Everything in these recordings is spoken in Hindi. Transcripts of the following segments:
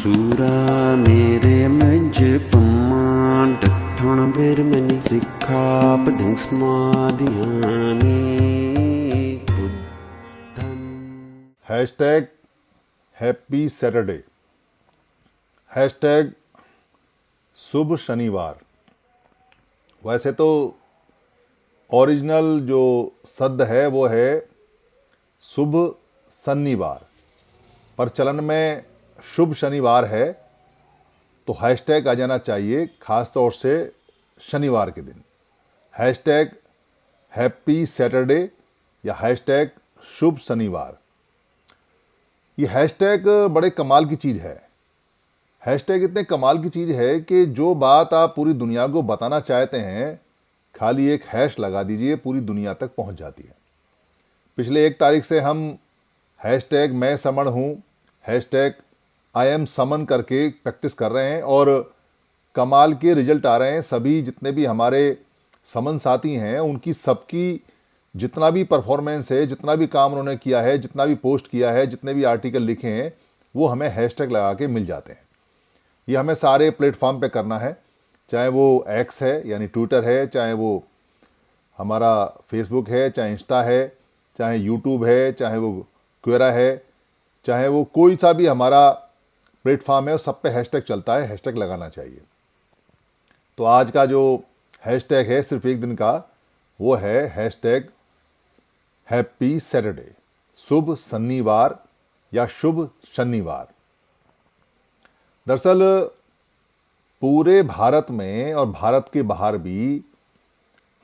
Surah mere menje paman dathana bermani sikha padang smadhyani buddham। Hashtag happy Saturday, hashtag शुभ शनिवार। वैसे तो ओरिजिनल जो शब्द है वो है शुभ शनिवार, पर चलन में शुभ शनिवार है तो हैशटैग आ जाना चाहिए खास तौर से शनिवार के दिन। हैशटैग हैप्पी सैटरडे या हैशटैग शुभ शनिवार। ये हैशटैग बड़े कमाल की चीज़ है। हैशटैग इतने कमाल की चीज़ है कि जो बात आप पूरी दुनिया को बताना चाहते हैं, खाली एक हैश लगा दीजिए, पूरी दुनिया तक पहुंच जाती है। पिछले 1 तारीख से हम हैशटैग मैं समण हूँ, हैशटैग आई एम समन करके प्रैक्टिस कर रहे हैं और कमाल के रिजल्ट आ रहे हैं। सभी जितने भी हमारे समन साथी हैं उनकी सबकी जितना भी परफॉर्मेंस है, जितना भी काम उन्होंने किया है, जितना भी पोस्ट किया है, जितने भी आर्टिकल लिखे हैं, वो हमें हैशटैग लगा के मिल जाते हैं। ये हमें सारे प्लेटफॉर्म पे करना है, चाहे वो एक्स है यानी ट्विटर है, चाहे वो हमारा फेसबुक है, चाहे इंस्टा है, चाहे यूट्यूब है, चाहे वो क्वेरा है, चाहे वो कोई सा भी हमारा प्लेटफॉर्म है, सब पे हैशटैग चलता है। हैशटैग लगाना चाहिए। तो आज का जो हैशटैग है सिर्फ एक दिन का, वो है हैशटैग हैप्पी सैटरडे, शुभ शनिवार या शुभ शनिवार। दरअसल पूरे भारत में और भारत के बाहर भी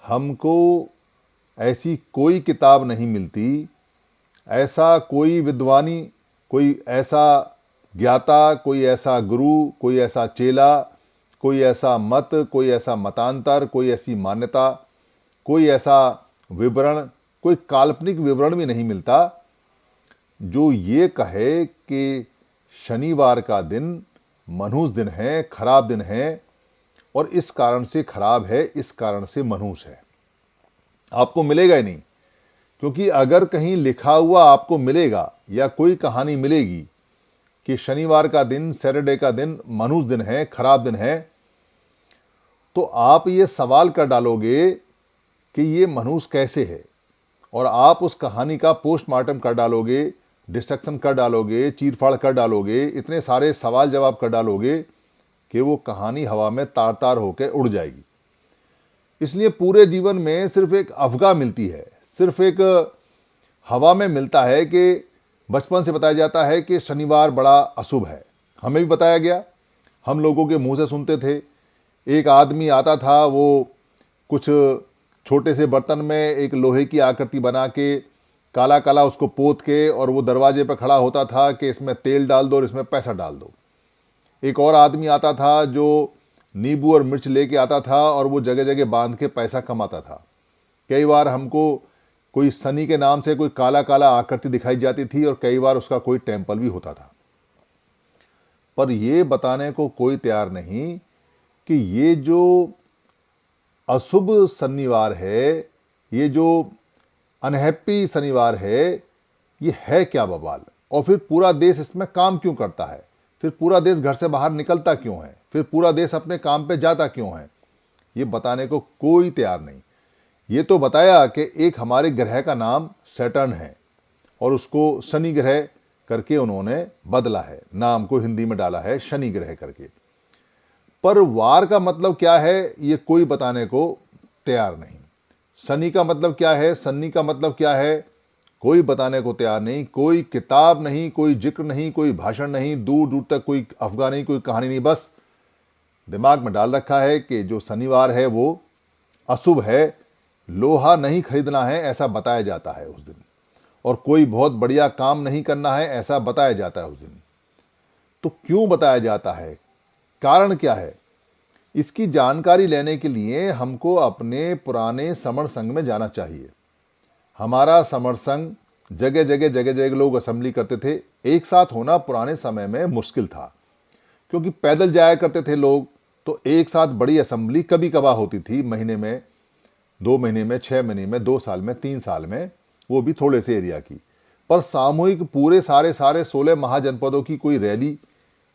हमको ऐसी कोई किताब नहीं मिलती, ऐसा कोई विद्वानी, कोई ऐसा ज्ञाता, कोई ऐसा गुरु, कोई ऐसा चेला, कोई ऐसा मत, कोई ऐसा मतांतर, कोई ऐसी मान्यता, कोई ऐसा विवरण, कोई काल्पनिक विवरण भी नहीं मिलता जो ये कहे कि शनिवार का दिन मनहूस दिन है, खराब दिन है और इस कारण से खराब है, इस कारण से मनहूस है। आपको मिलेगा ही नहीं, क्योंकि अगर कहीं लिखा हुआ आपको मिलेगा या कोई कहानी मिलेगी कि शनिवार का दिन, सैटरडे का दिन मनहूस दिन है, खराब दिन है, तो आप ये सवाल कर डालोगे कि ये मनहूस कैसे है, और आप उस कहानी का पोस्टमार्टम कर डालोगे, डिस्ट्रक्शन कर डालोगे, चीरफाड़ कर डालोगे, इतने सारे सवाल जवाब कर डालोगे कि वो कहानी हवा में तार तार होकर उड़ जाएगी। इसलिए पूरे जीवन में सिर्फ एक अफवाह मिलती है, सिर्फ एक हवा में मिलता है कि बचपन से बताया जाता है कि शनिवार बड़ा अशुभ है। हमें भी बताया गया, हम लोगों के मुंह से सुनते थे। एक आदमी आता था, वो कुछ छोटे से बर्तन में एक लोहे की आकृति बना के काला काला उसको पोत के, और वो दरवाजे पर खड़ा होता था कि इसमें तेल डाल दो और इसमें पैसा डाल दो। एक और आदमी आता था जो नींबू और मिर्च लेके आता था और वो जगह जगह बांध के पैसा कमाता था। कई बार हमको कोई शनि के नाम से कोई काला काला आकृति दिखाई जाती थी और कई बार उसका कोई टेम्पल भी होता था। पर ये बताने को कोई तैयार नहीं कि ये जो अशुभ शनिवार है, ये जो अनहैप्पी शनिवार है, ये है क्या बवाल, और फिर पूरा देश इसमें काम क्यों करता है, फिर पूरा देश घर से बाहर निकलता क्यों है, फिर पूरा देश अपने काम पे जाता क्यों है, ये बताने को कोई तैयार नहीं। ये तो बताया कि एक हमारे ग्रह का नाम सैटर्न है और उसको शनि ग्रह करके उन्होंने बदला है, नाम को हिंदी में डाला है शनि ग्रह करके। पर वार का मतलब क्या है ये कोई बताने को तैयार नहीं। शनि का मतलब क्या है, शनि का मतलब क्या है, कोई बताने को तैयार नहीं। कोई किताब नहीं, कोई जिक्र नहीं, कोई भाषण नहीं, दूर दूर तक कोई अफवाह नहीं, कोई कहानी नहीं। बस दिमाग में डाल रखा है कि जो शनिवार है वो अशुभ है, लोहा नहीं खरीदना है ऐसा बताया जाता है उस दिन, और कोई बहुत बढ़िया काम नहीं करना है ऐसा बताया जाता है उस दिन। तो क्यों बताया जाता है, कारण क्या है, इसकी जानकारी लेने के लिए हमको अपने पुराने समण संघ में जाना चाहिए। हमारा समण संघ जगह जगह लोग असेंबली करते थे। एक साथ होना पुराने समय में मुश्किल था, क्योंकि पैदल जाया करते थे लोग, तो एक साथ बड़ी असेंबली कभी कभार होती थी, महीने में, 2 महीने में, 6 महीने में, 2 साल में, 3 साल में, वो भी थोड़े से एरिया की। पर सामूहिक पूरे सारे 16 महाजनपदों की कोई रैली,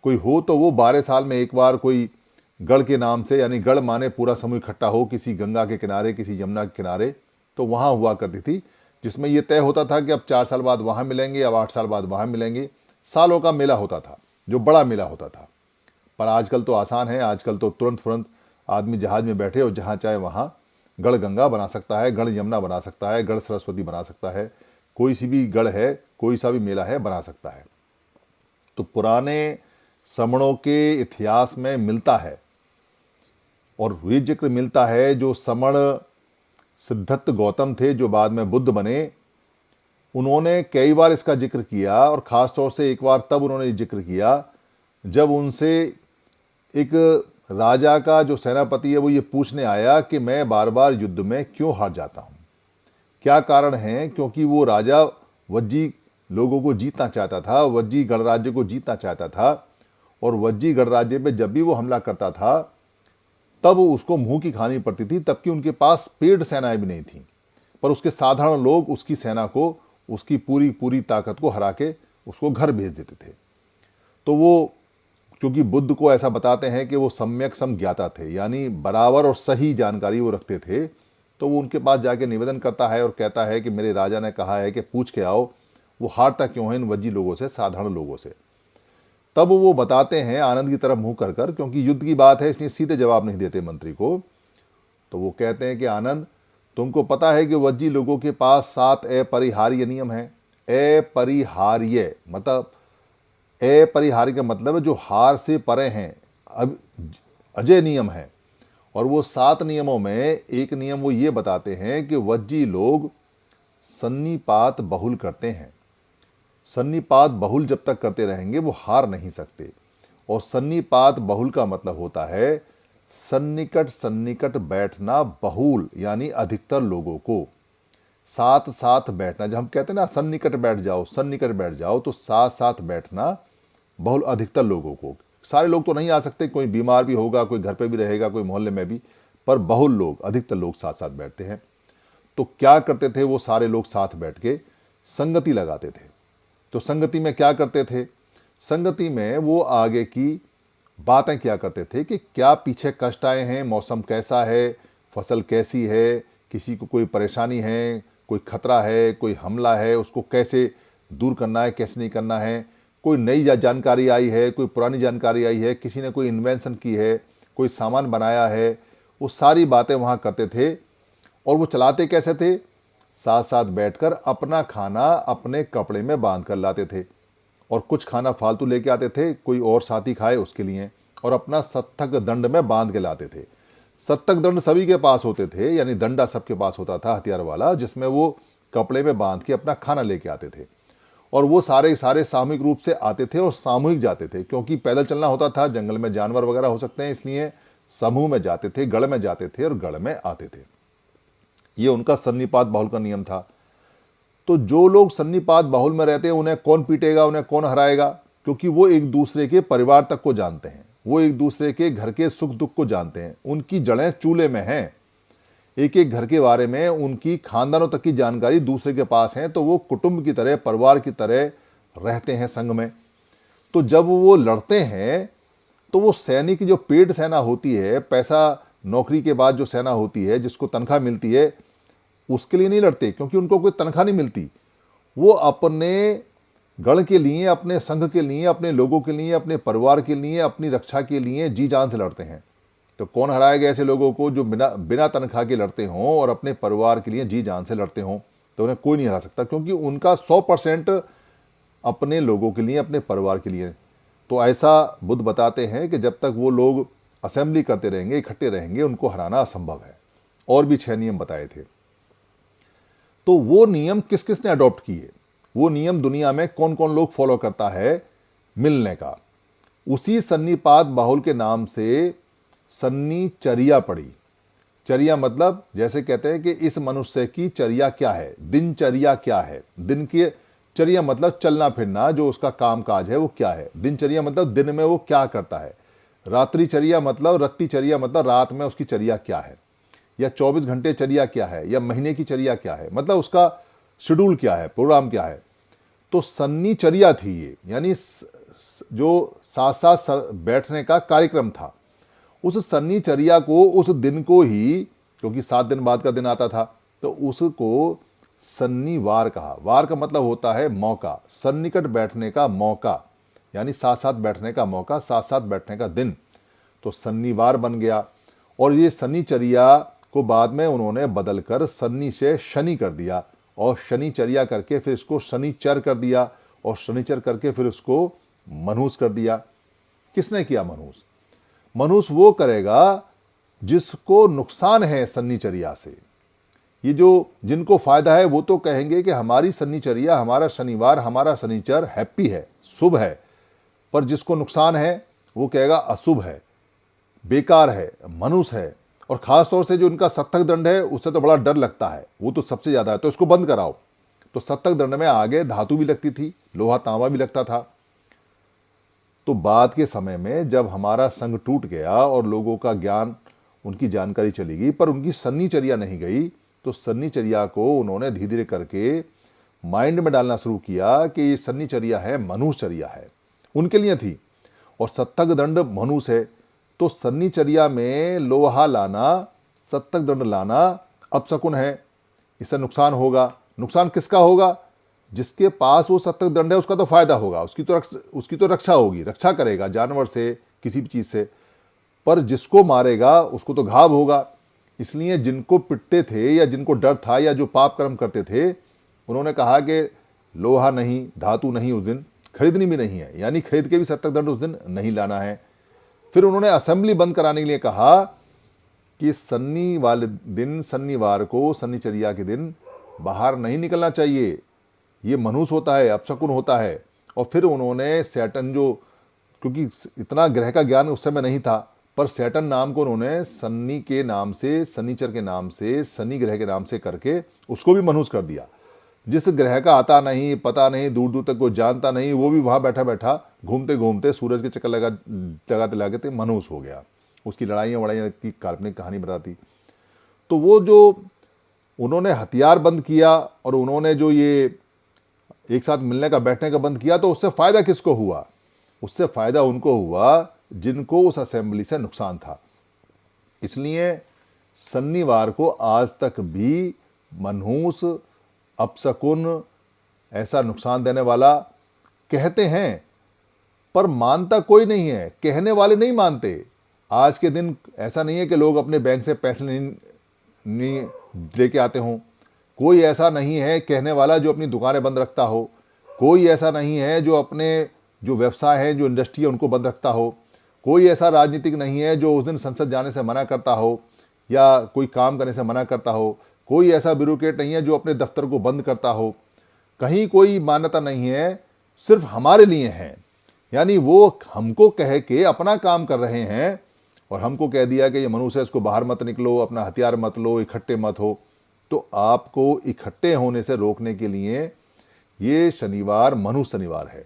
कोई हो तो वो 12 साल में एक बार कोई गढ़ के नाम से, यानी गढ़ माने पूरा समूह इकट्ठा हो किसी गंगा के किनारे, किसी यमुना के किनारे, तो वहाँ हुआ करती थी, जिसमें ये तय होता था कि अब 4 साल बाद वहाँ मिलेंगे, अब 8 साल बाद वहाँ मिलेंगे। सालों का मेला होता था, जो बड़ा मेला होता था। पर आजकल तो आसान है, आजकल तो तुरंत आदमी जहाज में बैठे और जहाँ चाहे वहाँ गढ़ गंगा बना सकता है, गढ़ यमुना बना सकता है, गढ़ सरस्वती बना सकता है, कोई सी भी गढ़ है, कोई सा भी मेला है, बना सकता है। तो पुराने समणों के इतिहास में मिलता है, और ये जिक्र मिलता है जो समण सिद्धार्थ गौतम थे, जो बाद में बुद्ध बने, उन्होंने कई बार इसका जिक्र किया, और ख़ास तौर से एक बार तब उन्होंने जिक्र किया जब उनसे एक राजा का जो सेनापति है वो ये पूछने आया कि मैं बार बार युद्ध में क्यों हार जाता हूँ, क्या कारण है। क्योंकि वो राजा वज्जी लोगों को जीतना चाहता था, वज्जी गणराज्य को जीतना चाहता था, और वज्जी गणराज्य पे जब भी वो हमला करता था तब उसको मुंह की खानी पड़ती थी, तब कि उनके पास पेड सेनाएं भी नहीं थी, पर उसके साधारण लोग उसकी सेना को, उसकी पूरी ताकत को हरा के उसको घर भेज देते थे। तो वो, क्योंकि बुद्ध को ऐसा बताते हैं कि वो सम्यक समज्ञाता थे, यानी बराबर और सही जानकारी वो रखते थे, तो वो उनके पास जाके निवेदन करता है और कहता है कि मेरे राजा ने कहा है कि पूछ के आओ वो हारता क्यों है इन वज्जी लोगों से, साधारण लोगों से। तब वो बताते हैं आनंद की तरफ मुंह कर कर, क्योंकि युद्ध की बात है इसलिए सीधे जवाब नहीं देते मंत्री को। तो वो कहते हैं कि आनंद, तुमको पता है कि वज्जी लोगों के पास 7 अपरिहार्य नियम हैं। अपरिहार्य मतलब, अपरिहार्य का मतलब है जो हार से परे हैं, अब अजय नियम है। और वो 7 नियमों में एक नियम वो ये बताते हैं कि वज्जी लोग सन्निपात बहुल करते हैं। सन्निपात बहुल जब तक करते रहेंगे वो हार नहीं सकते। और सन्निपात बहुल का मतलब होता है सन्निकट बैठना बहुल, यानी अधिकतर लोगों को साथ साथ बैठना। जब हम कहते हैं ना सन्निकट बैठ जाओ, तो साथ साथ बैठना बहुल, अधिकतर लोगों को। सारे लोग तो नहीं आ सकते, कोई बीमार भी होगा, कोई घर पे भी रहेगा, कोई मोहल्ले में भी, पर बहुल लोग, अधिकतर लोग साथ साथ बैठते हैं। तो क्या करते थे वो सारे लोग साथ बैठ के संगति लगाते थे। तो संगति में क्या करते थे, संगति में वो आगे की बातें क्या करते थे कि क्या पीछे कष्ट आए हैं, मौसम कैसा है, फसल कैसी है, किसी को कोई परेशानी है, कोई खतरा है, कोई हमला है, उसको कैसे दूर करना है, कैसे नहीं करना है, कोई नई जानकारी आई है, कोई पुरानी जानकारी आई है, किसी ने कोई इन्वेंशन की है, कोई सामान बनाया है, वो सारी बातें वहाँ करते थे। और वो चलाते कैसे थे, साथ साथ बैठकर अपना खाना अपने कपड़े में बांध कर लाते थे, और कुछ खाना फालतू लेके आते थे, कोई और साथी खाए उसके लिए, और अपना सत्तक दंड में बांध के लाते थे। सत्तक दंड सभी के पास होते थे, यानी डंडा सबके पास होता था हथियार वाला, जिसमें वो कपड़े में बांध के अपना खाना लेके आते थे। और वो सारे सामूहिक रूप से आते थे और सामूहिक जाते थे, क्योंकि पैदल चलना होता था, जंगल में जानवर वगैरह हो सकते हैं, इसलिए समूह में जाते थे, गढ़ में जाते थे और गढ़ में आते थे। ये उनका सन्निपात बाहुल का नियम था। तो जो लोग सन्निपात बाहुल में रहते हैं उन्हें कौन पीटेगा, उन्हें कौन हराएगा, क्योंकि वो एक दूसरे के परिवार तक को जानते हैं, वो एक दूसरे के घर के सुख दुख को जानते हैं, उनकी जड़ें चूल्हे में हैं, एक एक घर के बारे में उनकी खानदानों तक की जानकारी दूसरे के पास है। तो वो कुटुंब की तरह, परिवार की तरह रहते हैं संग में। तो जब वो लड़ते हैं तो वो सैनिक, जो पेड सेना होती है, पैसा नौकरी के बाद जो सेना होती है जिसको तनख्वाह मिलती है, उसके लिए नहीं लड़ते, क्योंकि उनको कोई तनख्वाह नहीं मिलती। वो अपने गढ़ के लिए, अपने संघ के लिए, अपने लोगों के लिए, अपने परिवार के लिए, अपनी रक्षा के लिए जी जान से लड़ते हैं। तो कौन हराएगा ऐसे लोगों को जो बिना तनख्वाह के लड़ते हों और अपने परिवार के लिए जी जान से लड़ते हों? तो उन्हें कोई नहीं हरा सकता, क्योंकि उनका 100% अपने लोगों के लिए, अपने परिवार के लिए। तो ऐसा बुद्ध बताते हैं कि जब तक वो लोग असेंबली करते रहेंगे, इकट्ठे रहेंगे, उनको हराना असंभव है। और भी 6 नियम बताए थे। तो वो नियम किस किस ने अडॉप्ट किए, वो नियम दुनिया में कौन कौन लोग फॉलो करता है मिलने का, उसी सन्निपात बाहुल के नाम से सन्निचर्या पड़ी। चर्या मतलब, जैसे कहते हैं कि इस मनुष्य की चर्या क्या है, दिनचर्या क्या है। दिन की चर्या मतलब चलना फिरना, जो उसका कामकाज है वो क्या है। दिनचर्या मतलब दिन में वो क्या करता है। रात्रिचर्या मतलब, रत्तिचर्या मतलब रात में उसकी चर्या क्या है, या 24 घंटे चर्या क्या है, या महीने की चर्या क्या है, मतलब उसका शेड्यूल क्या है, प्रोग्राम क्या है। तो सन्निचर्या थी ये, यानी जो साथ साथ बैठने का कार्यक्रम था, उस सन्निचर्या को उस दिन को ही, क्योंकि 7 दिन बाद का दिन आता था, तो उसको सन्निवार कहा। वार का मतलब होता है मौका, सन्निकट बैठने का मौका, यानी साथ साथ बैठने का मौका, साथ साथ बैठने का दिन, तो सन्निवार बन गया। और ये सन्निचर्या को बाद में उन्होंने बदलकर सन्नी से शनि कर दिया, और शनिचर्या करके फिर इसको शनिचर कर दिया, और शनिचर करके फिर उसको मनहूस कर दिया। किसने किया मनहूस? मनहूस वो करेगा जिसको नुकसान है सन्निचर्या से। ये जो जिनको फायदा है वो तो कहेंगे कि हमारी सन्निचर्या, हमारा शनिवार, हमारा शनिचर हैप्पी है, शुभ है, पर जिसको नुकसान है वो कहेगा अशुभ है, बेकार है, मनुष्य है। और खास तौर से जो इनका सत्तक दंड है उससे तो बड़ा डर लगता है, वो तो सबसे ज्यादा है, तो इसको बंद कराओ। तो सत्तक दंड में आगे धातु भी लगती थी, लोहा तांबा भी लगता था। तो बाद के समय में जब हमारा संघ टूट गया और लोगों का ज्ञान, उनकी जानकारी चली गई, पर उनकी सन्निचर्या नहीं गई, तो सन्निचर्या को उन्होंने धीरे धीरे करके माइंड में डालना शुरू किया कि ये सन्निचर्या है, मनुष्यचर्या है, उनके लिए थी। और सत्तक दंड मनुष्य है, तो सन्निचर्या में लोहा लाना, सत्तक दंड लाना अपशकुन है, इससे नुकसान होगा। नुकसान किसका होगा? जिसके पास वो सत्तक दंड है उसका तो फायदा होगा, उसकी तो रक्षा होगी, रक्षा करेगा जानवर से, किसी भी चीज से, पर जिसको मारेगा उसको तो घाव होगा। इसलिए जिनको पिटते थे या जिनको डर था या जो पाप कर्म करते थे, उन्होंने कहा कि लोहा नहीं, धातु नहीं उस दिन खरीदनी भी नहीं है, यानी खरीद के भी सत्तक दंड उस दिन नहीं लाना है। फिर उन्होंने असेंबली बंद कराने के लिए कहा कि सन्नी वाले दिन, शनिवार को, शनिचर्या के दिन बाहर नहीं निकलना चाहिए, ये मनहूस होता है, अपशकुन होता है। और फिर उन्होंने सैटर्न, जो क्योंकि इतना ग्रह का ज्ञान उस समय नहीं था, पर सैटर्न नाम को उन्होंने सन्नी के नाम से, शनिचर के नाम से, शनि ग्रह के नाम से करके उसको भी मनहूस कर दिया। जिस ग्रह का आता नहीं, पता नहीं, दूर दूर तक कोई जानता नहीं, वो भी वहां बैठा बैठा घूमते घूमते सूरज के चक्कर लगाते लगाते मनहूस हो गया। उसकी लड़ाइयाँ वड़ाइयाँ की काल्पनिक कहानी बताती। तो वो जो उन्होंने हथियार बंद किया और उन्होंने जो ये एक साथ मिलने का, बैठने का बंद किया, तो उससे फायदा किसको हुआ? उससे फायदा उनको हुआ जिनको उस असेंबली से नुकसान था। इसलिए शनिवार को आज तक भी मनहूस, अपशकुन, ऐसा नुकसान देने वाला कहते हैं, पर मानता कोई नहीं है, कहने वाले नहीं मानते। आज के दिन ऐसा नहीं है कि लोग अपने बैंक से पैसे नहीं लेके आते हों, कोई ऐसा नहीं है कहने वाला जो अपनी दुकानें बंद रखता हो, कोई ऐसा नहीं है जो अपने जो व्यवसाय है, जो इंडस्ट्री है, उनको बंद रखता हो, कोई ऐसा राजनीतिक नहीं है जो उस दिन संसद जाने से मना करता हो या कोई काम करने से मना करता हो, कोई ऐसा ब्यूरोक्रेट नहीं है जो अपने दफ्तर को बंद करता हो। कहीं कोई मान्यता नहीं है, सिर्फ हमारे लिए है। यानी वो हमको कह के अपना काम कर रहे हैं और हमको कह दिया कि ये मनुष्य है, इसको बाहर मत निकलो, अपना हथियार मत लो, इकट्ठे मत हो। तो आपको इकट्ठे होने से रोकने के लिए ये शनिवार मनुष्य शनिवार है।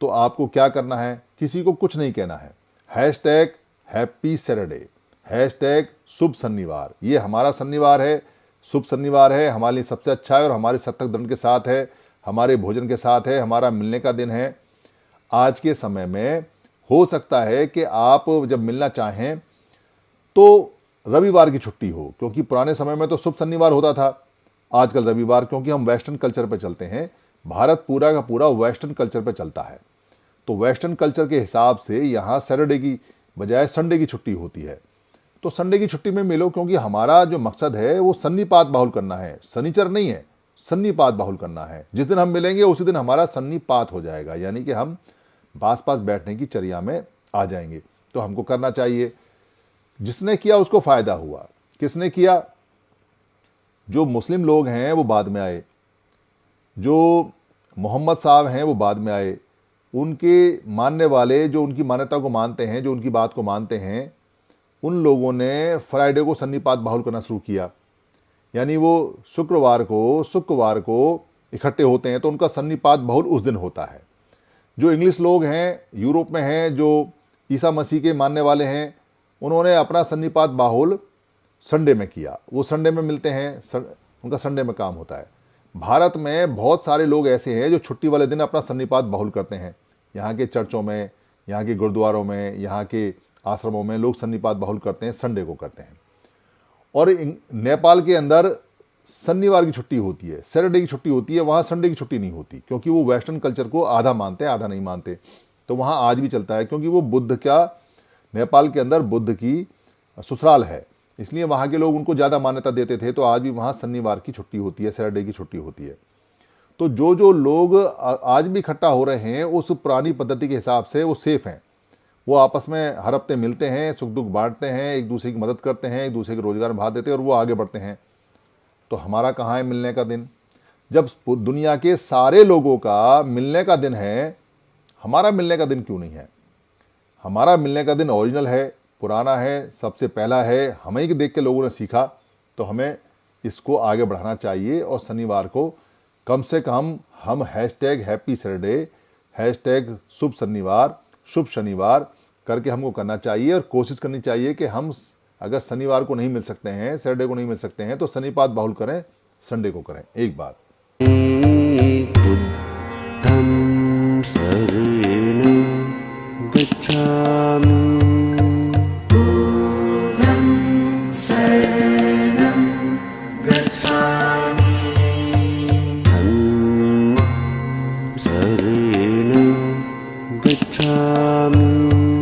तो आपको क्या करना है? किसी को कुछ नहीं कहना है। हैशटैग हैप्पी सैटरडे, हैशटैग शुभ शनिवार, ये हमारा शनिवार है, शुभ शनिवार है, हमारे लिए सबसे अच्छा है और हमारे सत्तक दंड के साथ है, हमारे भोजन के साथ है, हमारा मिलने का दिन है। आज के समय में हो सकता है कि आप जब मिलना चाहें तो रविवार की छुट्टी हो, क्योंकि पुराने समय में तो शुभ शनिवार होता था, आजकल रविवार, क्योंकि हम वेस्टर्न कल्चर पे चलते हैं। भारत पूरा का पूरा वेस्टर्न कल्चर पे चलता है, तो वेस्टर्न कल्चर के हिसाब से यहाँ सैटरडे की बजाय संडे की छुट्टी होती है। तो संडे की छुट्टी में मिलो, क्योंकि हमारा जो मकसद है वो सन्निपात बाहुल करना है, शनिचर नहीं है, सन्निपात बाहुल करना है। जिस दिन हम मिलेंगे उसी दिन हमारा सन्निपात हो जाएगा, यानी कि हम पास पास बैठने की चर्या में आ जाएंगे। तो हमको करना चाहिए। जिसने किया उसको फायदा हुआ। किसने किया? जो मुस्लिम लोग हैं वो बाद में आए, जो मोहम्मद साहब हैं वो बाद में आए, उनके मानने वाले जो उनकी मान्यता को मानते हैं, जो उनकी बात को मानते हैं, उन लोगों ने फ्राइडे को सन्निपात बाहुल करना शुरू किया। यानी वो शुक्रवार को इकट्ठे होते हैं तो उनका सन्निपात बाहुल उस दिन होता है। जो इंग्लिश लोग हैं, यूरोप में हैं, जो ईसा मसीह के मानने वाले हैं, उन्होंने अपना सन्निपात बाहुल संडे में किया। वो संडे में मिलते हैं, उनका संडे में काम होता है। भारत में बहुत सारे लोग ऐसे हैं जो छुट्टी वाले दिन अपना सन्निपात बाहुल करते हैं। यहाँ के चर्चों में, यहाँ के गुरुद्वारों में, यहाँ के आश्रमों में लोग सन्निपात बहुल करते हैं, संडे को करते हैं। और नेपाल के अंदर शनिवार की छुट्टी होती है, सैटरडे की छुट्टी होती है, वहाँ संडे की छुट्टी नहीं होती, क्योंकि वो वेस्टर्न कल्चर को आधा मानते हैं, आधा नहीं मानते। तो वहाँ आज भी चलता है, क्योंकि वो बुद्ध का, नेपाल के अंदर बुद्ध की ससुराल है, इसलिए वहाँ के लोग उनको ज़्यादा मान्यता देते थे। तो आज भी वहाँ शनिवार की छुट्टी होती है, सैटरडे की छुट्टी होती है। तो जो लोग आज भी इकट्ठा हो रहे हैं उस पुरानी पद्धति के हिसाब से वो सेफ हैं। वो आपस में हर हफ्ते मिलते हैं, सुख दुख बांटते हैं, एक दूसरे की मदद करते हैं, एक दूसरे के रोजगार बढ़ा देते हैं और वो आगे बढ़ते हैं। तो हमारा कहाँ है मिलने का दिन? जब दुनिया के सारे लोगों का मिलने का दिन है, हमारा मिलने का दिन क्यों नहीं है? हमारा मिलने का दिन ओरिजिनल है, पुराना है, सबसे पहला है, हमें ही देख के लोगों ने सीखा। तो हमें इसको आगे बढ़ाना चाहिए और शनिवार को कम से कम हम #हैप्पी सैटरडे, #शुभ शनिवार, शुभ शनिवार करके हमको करना चाहिए। और कोशिश करनी चाहिए कि हम अगर शनिवार को नहीं मिल सकते हैं, सैटरडे को नहीं मिल सकते हैं, तो शनिपात बहुल करें, संडे को करें। एक बात। बुद्धं शरणं गच्छामि। धम्मं शरणं गच्छामि।